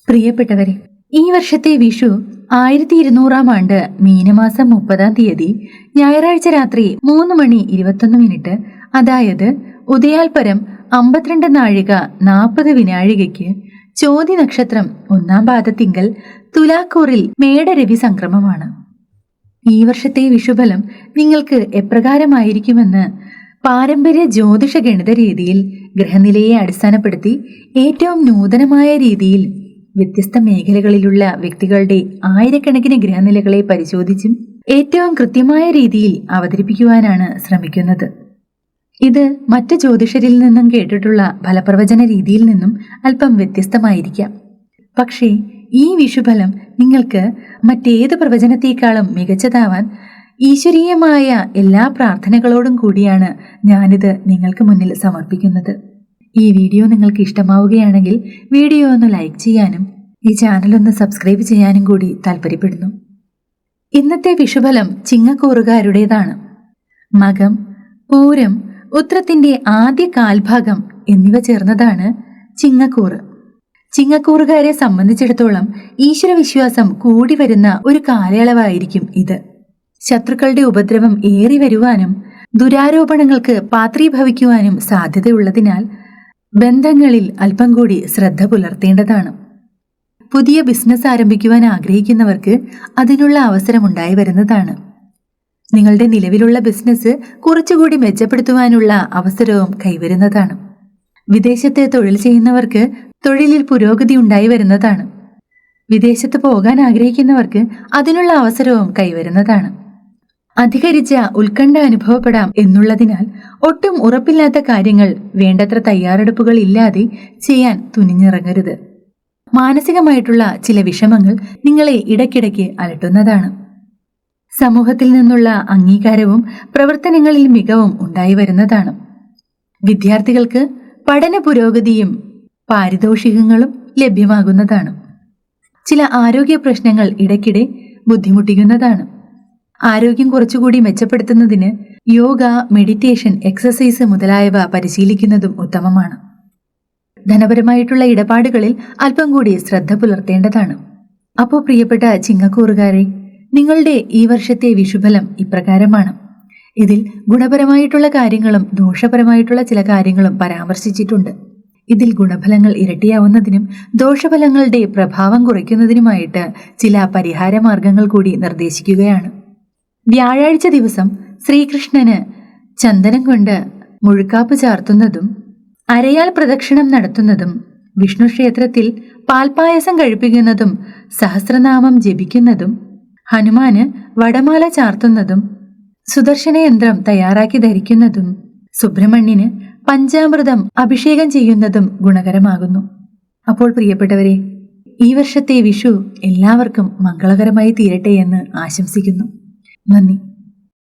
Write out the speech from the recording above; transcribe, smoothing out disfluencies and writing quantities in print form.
പ്രിയപ്പെട്ടവരെ, ഈ വർഷത്തെ വിഷു 1200 ആണ്ട് മീനമാസം 30 ഞായറാഴ്ച രാത്രി 3:21, അതായത് ഉദയാൽപരം 52 നാഴിക 40 വിനാഴികയ്ക്ക് ചോതി നക്ഷത്രം 1-ാം പാദത്തിങ്കൽ തുലാക്കൂറിൽ മേടരവി സംക്രമമാണ്. ഈ വർഷത്തെ വിഷുഫലം നിങ്ങൾക്ക് എപ്രകാരമായിരിക്കുമെന്ന് പാരമ്പര്യ ജ്യോതിഷ ഗണിത രീതിയിൽ ഗ്രഹനിലയെ അടിസ്ഥാനപ്പെടുത്തി ഏറ്റവും നൂതനമായ രീതിയിൽ വ്യത്യസ്ത മേഖലകളിലുള്ള വ്യക്തികളുടെ ആയിരക്കണക്കിന് ഗ്രഹനിലകളെ പരിശോധിച്ചും ഏറ്റവും കൃത്യമായ രീതിയിൽ അവതരിപ്പിക്കുവാനാണ് ശ്രമിക്കുന്നത്. ഇത് മറ്റ് ജ്യോതിഷരിൽ നിന്നും കേട്ടിട്ടുള്ള ഫലപ്രവചന രീതിയിൽ നിന്നും അല്പം വ്യത്യസ്തമായിരിക്കാം. പക്ഷേ ഈ വിഷുഫലം നിങ്ങൾക്ക് മറ്റേത് പ്രവചനത്തെക്കാളും മികച്ചതാവാൻ ഈശ്വരീയമായ എല്ലാ പ്രാർത്ഥനകളോടും കൂടിയാണ് ഞാനിത് നിങ്ങൾക്ക് മുന്നിൽ സമർപ്പിക്കുന്നത്. ഈ വീഡിയോ നിങ്ങൾക്ക് ഇഷ്ടമാവുകയാണെങ്കിൽ വീഡിയോ ഒന്ന് ലൈക്ക് ചെയ്യാനും ഈ ചാനൽ ഒന്ന് സബ്സ്ക്രൈബ് ചെയ്യാനും കൂടി താല്പര്യപ്പെടുന്നു. ഇന്നത്തെ വിഷുഫലം ചിങ്ങക്കൂറുകാരുടേതാണ്. മകം, പൂരം, ഉത്രത്തിന്റെ ആദ്യ കാൽഭാഗം എന്നിവ ചേർന്നതാണ് ചിങ്ങക്കൂറ്. ചിങ്ങക്കൂറുകാരെ സംബന്ധിച്ചിടത്തോളം ഈശ്വരവിശ്വാസം കൂടി വരുന്ന ഒരു കാലയളവായിരിക്കും ഇത്. ശത്രുക്കളുടെ ഉപദ്രവം ഏറി വരുവാനും ദുരാരോപണങ്ങൾക്ക് പാത്രീഭവിക്കുവാനും സാധ്യതയുള്ളതിനാൽ ബന്ധങ്ങളിൽ അല്പം കൂടി ശ്രദ്ധ പുലർത്തേണ്ടതാണ്. പുതിയ ബിസിനസ് ആരംഭിക്കുവാൻ ആഗ്രഹിക്കുന്നവർക്ക് അതിനുള്ള അവസരം ഉണ്ടായി വരുന്നതാണ്. നിങ്ങളുടെ നിലവിലുള്ള ബിസിനസ് കുറച്ചുകൂടി മെച്ചപ്പെടുത്തുവാനുള്ള അവസരവും കൈവരുന്നതാണ്. വിദേശത്തെ തൊഴിൽ ചെയ്യുന്നവർക്ക് തൊഴിലിൽ പുരോഗതി ഉണ്ടായി വരുന്നതാണ്. വിദേശത്ത് പോകാൻ ആഗ്രഹിക്കുന്നവർക്ക് അതിനുള്ള അവസരവും കൈവരുന്നതാണ്. അധികരിച്ച ഉത്കണ്ഠ അനുഭവപ്പെടാം എന്നുള്ളതിനാൽ ഒട്ടും ഉറപ്പില്ലാത്ത കാര്യങ്ങൾ വേണ്ടത്ര തയ്യാറെടുപ്പുകൾ ഇല്ലാതെ ചെയ്യാൻ തുനിഞ്ഞിറങ്ങരുത്. മാനസികമായിട്ടുള്ള ചില വിഷമങ്ങൾ നിങ്ങളെ ഇടയ്ക്കിടയ്ക്ക് അലട്ടുന്നതാണ്. സമൂഹത്തിൽ നിന്നുള്ള അംഗീകാരവും പ്രവർത്തനങ്ങളിൽ മികവും ഉണ്ടായി വരുന്നതാണ്. വിദ്യാർത്ഥികൾക്ക് പഠന പുരോഗതിയും പാരിതോഷികങ്ങളും ലഭ്യമാകുന്നതാണ്. ചില ആരോഗ്യ പ്രശ്നങ്ങൾ ഇടയ്ക്കിടെ ബുദ്ധിമുട്ടിക്കുന്നതാണ്. ആരോഗ്യം കുറച്ചുകൂടി മെച്ചപ്പെടുത്തുന്നതിന് യോഗ, മെഡിറ്റേഷൻ, എക്സസൈസ് മുതലായവ പരിശീലിക്കുന്നതും ഉത്തമമാണ്. ധനപരമായിട്ടുള്ള ഇടപാടുകളിൽ അല്പം കൂടി ശ്രദ്ധ പുലർത്തേണ്ടതാണ്. അപ്പോൾ പ്രിയപ്പെട്ട ചിങ്ങക്കൂറുകാരെ, നിങ്ങളുടെ ഈ വർഷത്തെ വിഷുഫലം ഇപ്രകാരമാണ്. ഇതിൽ ഗുണപരമായിട്ടുള്ള കാര്യങ്ങളും ദോഷപരമായിട്ടുള്ള ചില കാര്യങ്ങളും പരാമർശിച്ചിട്ടുണ്ട്. ഇതിൽ ഗുണഫലങ്ങൾ ഇരട്ടിയാവുന്നതിനും ദോഷഫലങ്ങളുടെ പ്രഭാവം കുറയ്ക്കുന്നതിനുമായിട്ട് ചില പരിഹാര മാർഗങ്ങൾ കൂടി നിർദ്ദേശിക്കുകയാണ്. വ്യാഴാഴ്ച ദിവസം ശ്രീകൃഷ്ണന് ചന്ദനം കൊണ്ട് മുഴുക്കാപ്പ് ചാർത്തുന്നതും അരയാൽ പ്രദക്ഷിണം നടത്തുന്നതും വിഷ്ണു ക്ഷേത്രത്തിൽ പാൽപായസം കഴിപ്പിക്കുന്നതും സഹസ്രനാമം ജപിക്കുന്നതും ഹനുമാന് വടമാല ചാർത്തുന്നതും സുദർശന യന്ത്രം തയ്യാറാക്കി ധരിക്കുന്നതും സുബ്രഹ്മണ്യന് പഞ്ചാമൃതം അഭിഷേകം ചെയ്യുന്നതും ഗുണകരമാകുന്നു. അപ്പോൾ പ്രിയപ്പെട്ടവരെ, ഈ വർഷത്തെ വിഷു എല്ലാവർക്കും മംഗളകരമായി തീരട്ടെ എന്ന് ആശംസിക്കുന്നു. നന്ദി.